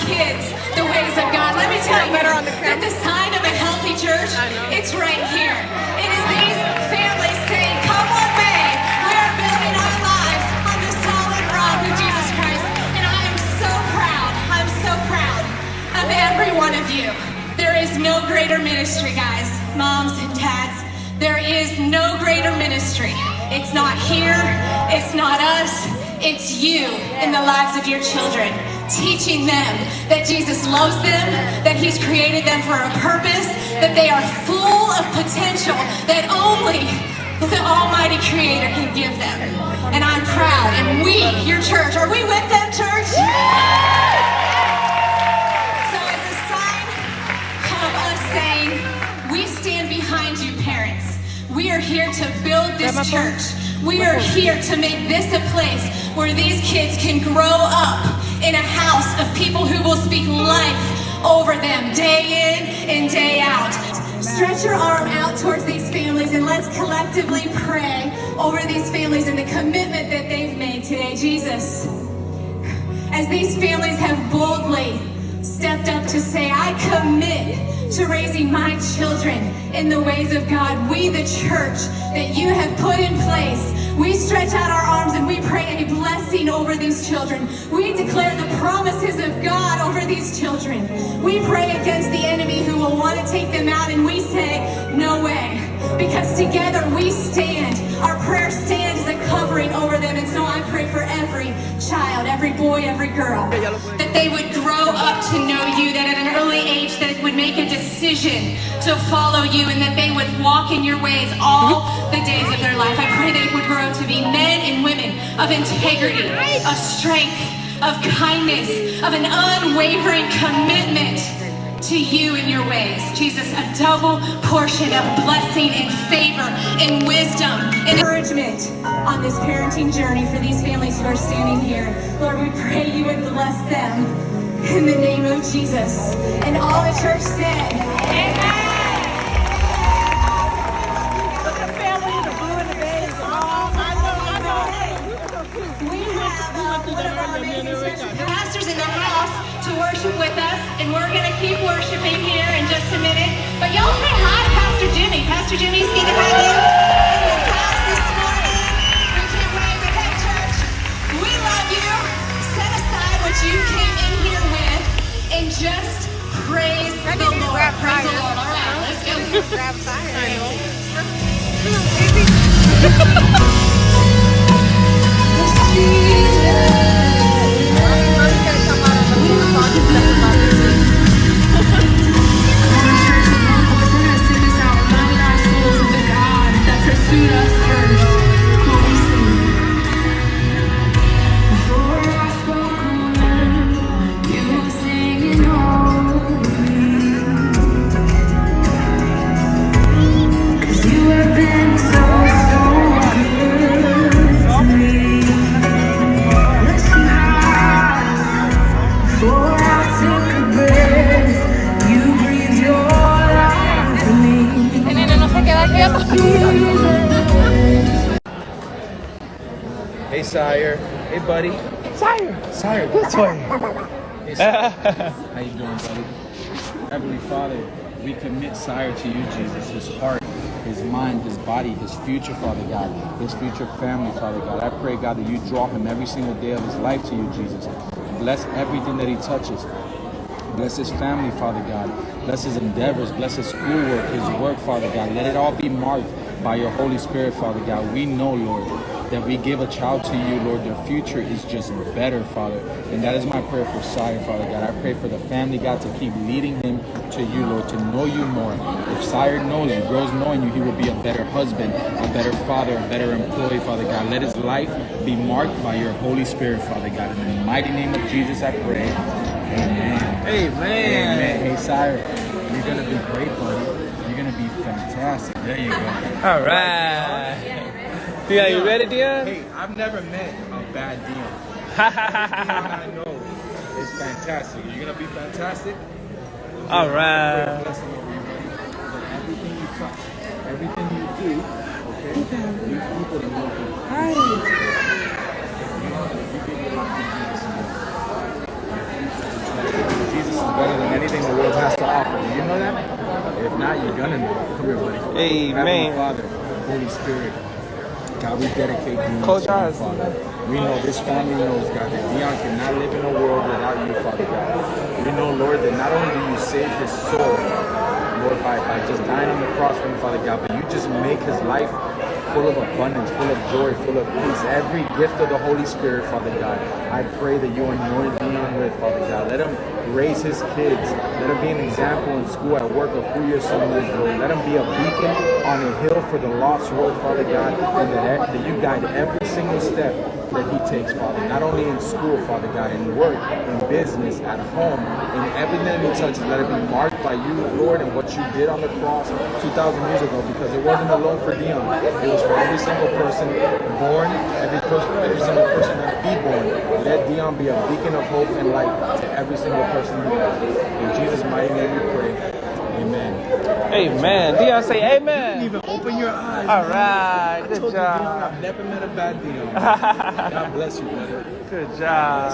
kids the ways of God. Let me tell you that the sign of a healthy church, it's right here. It is these families saying, come what may, we are building our lives on the solid rock of Jesus Christ. And I am so proud, I'm so proud of every one of you. There is no greater ministry, guys, moms and dads. There is no greater ministry. It's not here, it's not us, it's you in the lives of your children. Teaching them that Jesus loves them, that He's created them for a purpose, that they are full of potential that only the Almighty Creator can give them. And I'm proud, and we, your church, are we with them, church? So as a sign of us saying, we stand behind you, parents. We are here to build this church. We are here to make this a place where these kids can grow up in a house of people who will speak life over them day in and day out. Stretch your arm out towards these families and let's collectively pray over these families and the commitment that they've made today. Jesus, as these families have boldly stepped up to say, I commit to raising my children in the ways of God. We, the church that you have put in place, we stretch out our arms and we pray a blessing over these children. We declare the promises of God over these children. We pray against the enemy who will want to take them out, and we say, no way. Because together we stand. Our prayer stands as a covering over them. And so I pray for every child, every boy, every girl, that they would grow up to know you, that at an early age that would make a decision to follow you, and that they would walk in your ways all the days of their life. I pray they would grow to be men and women of integrity, of strength, of kindness, of an unwavering commitment to you and your ways. Jesus, a double portion of blessing and favor and wisdom and encouragement on this parenting journey for these families who are standing here. Lord, we pray you would bless them in the name of Jesus. And all the church said, amen. We have one of our amazing pastors in the house to worship with us, and we're going to keep worshiping here in just a minute. But y'all say hi to Pastor Jimmy. Pastor Jimmy, speaking hi to you in the house this morning. We can't wait, but hey, church, we love you. Set aside what you came in here with and just praise the Lord. Praise the Lord. All right, let's go. Grab Hey, Sire. Hey, buddy. Sire, this way. Hey, Sire. How you doing, buddy? Heavenly Father, we commit Sire to you, Jesus. His heart, his mind, his body, his future, Father God. His future family, Father God. I pray, God, that you draw him every single day of his life to you, Jesus. Bless everything that he touches. Bless his family, Father God. Bless his endeavors. Bless his schoolwork, his work, Father God. Let it all be marked by your Holy Spirit, Father God. We know, Lord, that we give a child to you, Lord, their future is just better, Father. And that is my prayer for Sire, Father God. I pray for the family, God, to keep leading him to you, Lord, to know you more. If Sire knows you, grows knowing you, he will be a better husband, a better father, a better employee, Father God. Let his life be marked by your Holy Spirit, Father God. In the mighty name of Jesus, I pray. Amen. Amen. Amen. Hey, Sire, you're going to be great, buddy. You're going to be fantastic. There you go. All right. Dion, you ready, Dion? Hey, I've never met a bad Dion. Dion I know is fantastic. You're going to be fantastic. All right. Blessing over you, buddy. But everything you touch, everything you do, okay? These people that love you. Hi. You give your life to Jesus. gonna know. Come here, buddy. Amen. Heavenly Father, Holy Spirit, God, we dedicate Dion Close to your you, eyes. Father. We know this family knows, God, that Dion cannot live in a world without you, Father God. We know, Lord, that not only do you save his soul, Lord, by just dying on the cross for him, Father God, but you just make his life full of abundance, full of joy, full of peace. Every gift of the Holy Spirit, Father God, I pray that you anoint Dion with, Father God. Let him raise his kids. Let him be an example in school, at work, of who your son is, Lord. Let him be a beacon on a hill for the lost world, Father God, and that you guide every single step that he takes, Father. Not only in school, Father God, in work, in business, at home, in everything that he touches, let it be marked by you, Lord, and what you did on the cross 2,000 years ago, because it wasn't alone for Dion. It was for every single person born, every single person that be born. Let Dion be a beacon of hope and light to every single person who lives. In Jesus' mighty name we pray. Amen. Amen. Dion, say You amen. didn't even open your eyes. All man. right. I Good told you, Dion, job. I've never met a bad Dion. God bless you, buddy. Good job.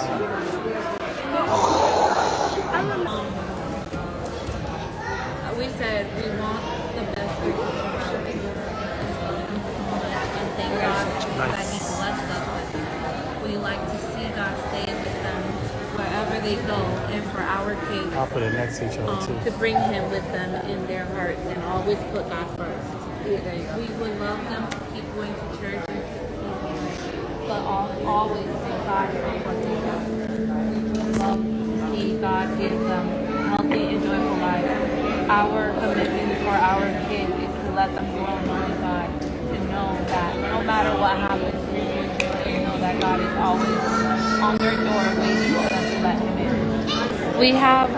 We said we want the best for each of our kids and thank God that He blessed us with them. We like to see God stay with them wherever they go, and for our kids I'll put it next to each other too. to bring Him with them in their hearts and always put God first. We would love them to keep going to church and but always thank God for what they do. We would love to see God give them healthy and joyful lives. Our commitment for our kids is to let them grow knowing God, to know that no matter what happens, let them know that God is always on their door waiting for them to let Him in. We have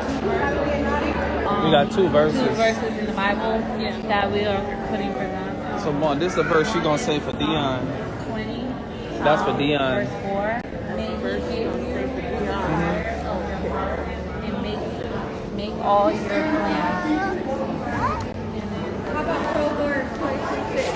We got two verses. two verses in the Bible that we are putting for them. So, Mom, this is the verse you're going to say for Dion. 20. That's for Dion. Verse 4. And make all your plans. How about Proverbs 26?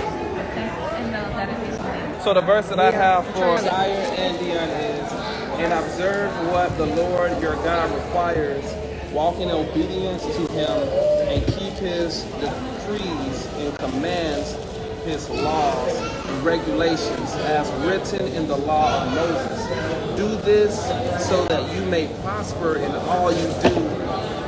And those that are So the verse that I have for Sire and Dion is, and observe what the Lord your God requires, walk in obedience to him, and keep his decrees and commands, his laws and regulations as written in the law of Moses. Do this so that you may prosper in all you do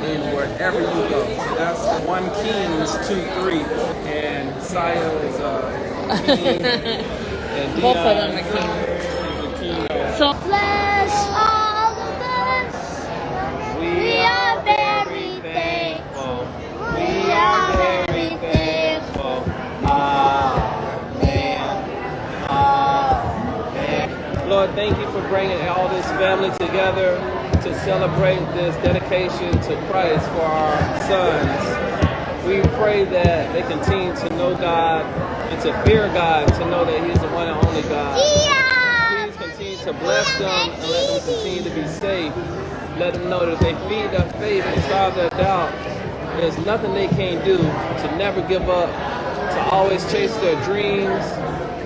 and wherever you go. So that's 1 Kings 2:3, and Sire is a king, and Dion Both of them are king. So Bless all of us. We are very thankful. We are very thankful. Lord, thank you for bringing all this family together to celebrate this dedication to Christ for our sons. We pray that they continue to know God and to fear God, to know that He is the one and only God. Please continue to bless them and let them continue to be safe. Let them know that if they feed their faith and starve their doubt, there's nothing they can't do, to never give up, to always chase their dreams,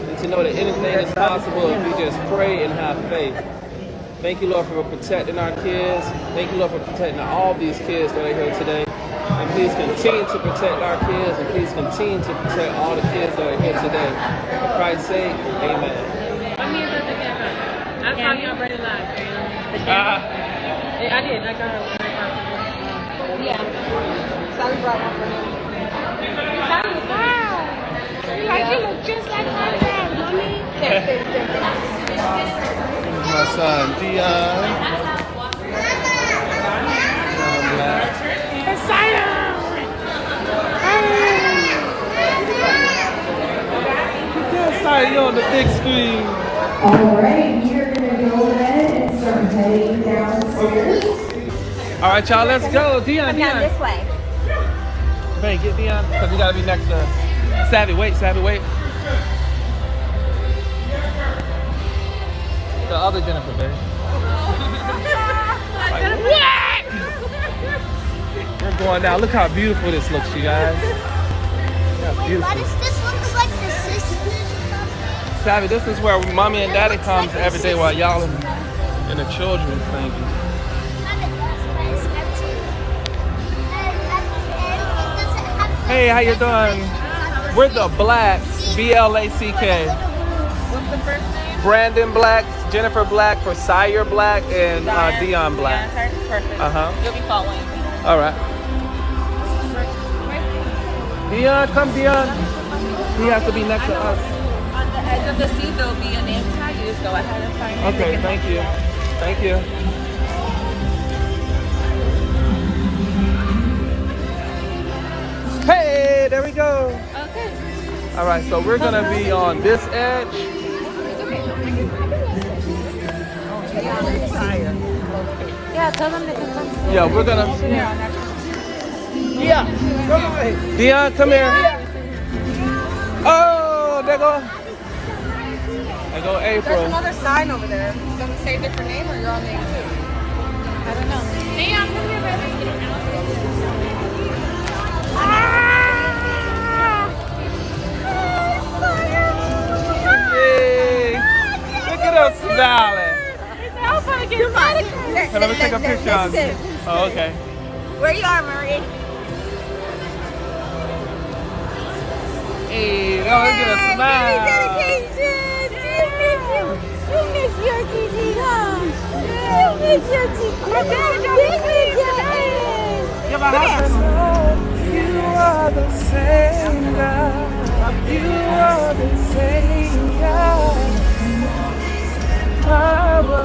and to know that anything is possible if we just pray and have faith. Thank you, Lord, for protecting our kids. Thank you, Lord, for protecting all these kids that are here today. And please continue to protect our kids, and please continue to protect all the kids that are here today. For Christ's sake, amen. I saw you already live. I did. I got her. Yeah. Sally brought one for him. Wow. Like you look just like my dad, mommy. My son, Dion. Sire, you're on the big screen. All right, we are going to go ahead and start heading downstairs. All right, y'all, let's go. Dion, Come down Dion. this way. Babe, get Dion, because we got to be next to Savvy. Wait. The other Jennifer, babe. Like, what? We're going down. Look how beautiful this looks, you guys. Yeah, Wait, beautiful. why does this look like the sisters or something? Savvy, this is where mommy and daddy comes every day while y'all in the children's thing. Hey, how you doing? We're the Blacks, B-L-A-C-K. What's the first name? Brandon Black, Jennifer Black for Sire Black, and Dion Black. Perfect. You'll be following me. All right. Dion, come Dion. He has to be next to us. On the edge of the seat, there'll be a name tag. You just go ahead and sign it. Okay, thank you. Thank you. Hey, there we go. Okay. All right, so we're gonna be on this edge. Yeah, tell them they can come. Yeah, we're gonna. Yeah, Dion, come here. Oh, there go. There go April. There's another sign over there. Does it say a different name or your own name too? I don't know. Dion, come here, baby. Yay! Look at us smiling. Can I take a picture of you? Oh, okay. Where you are, Marie? Hey, look at us smile. Dedication! You miss your Gigi, huh? You miss your Gigi. You are the same God. You are the same God. Power,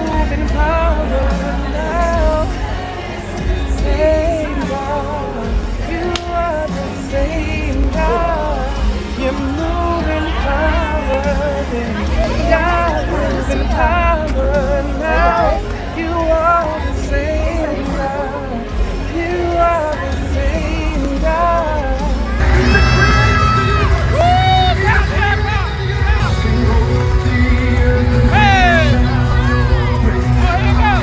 moving power now. Same God. You are the same God. You're moving power, God moving power now. You are the same God. You are the same God. Hey! Oh, here we go.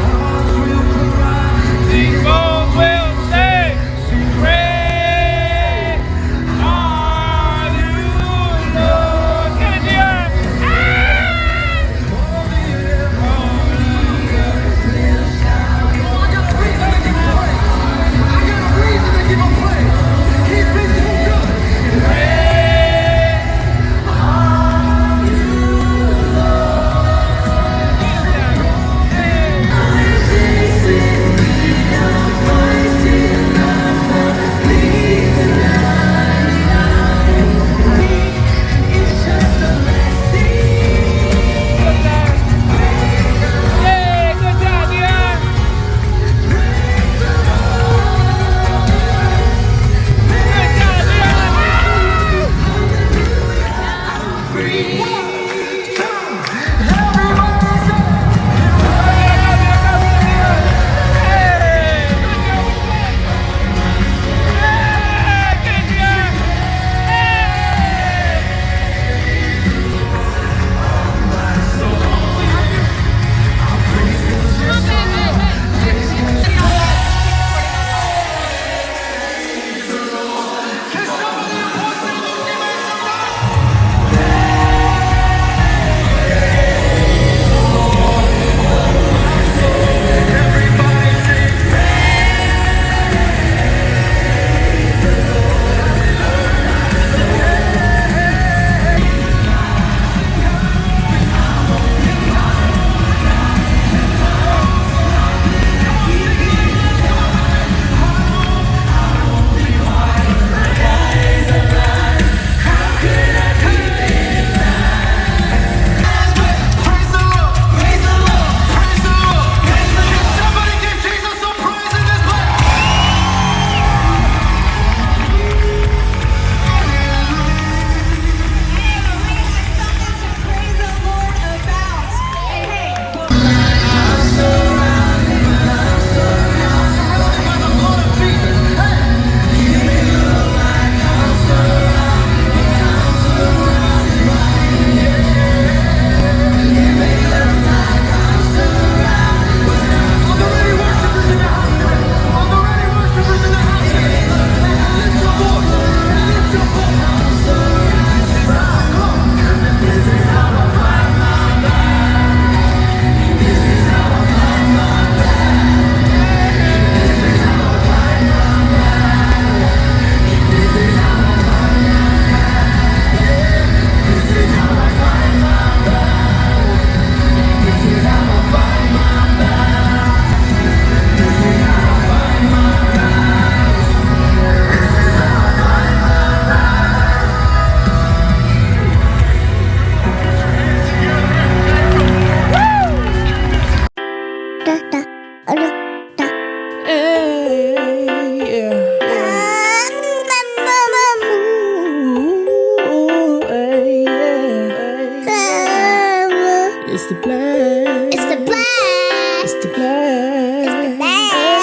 the black. It's the black. It's the black. It's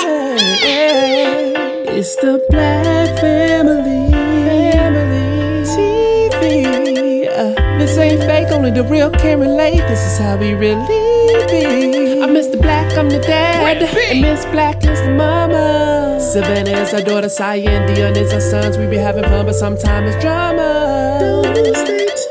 the black. It's the black family. TV. This ain't fake, only the real can relate. This is how we really be. I'm Mr. Black, I'm the dad. And Miss Black is the mama. Savannah is our daughter, Sire and Dion is our sons. We be having fun, but sometimes it's drama. Don't stay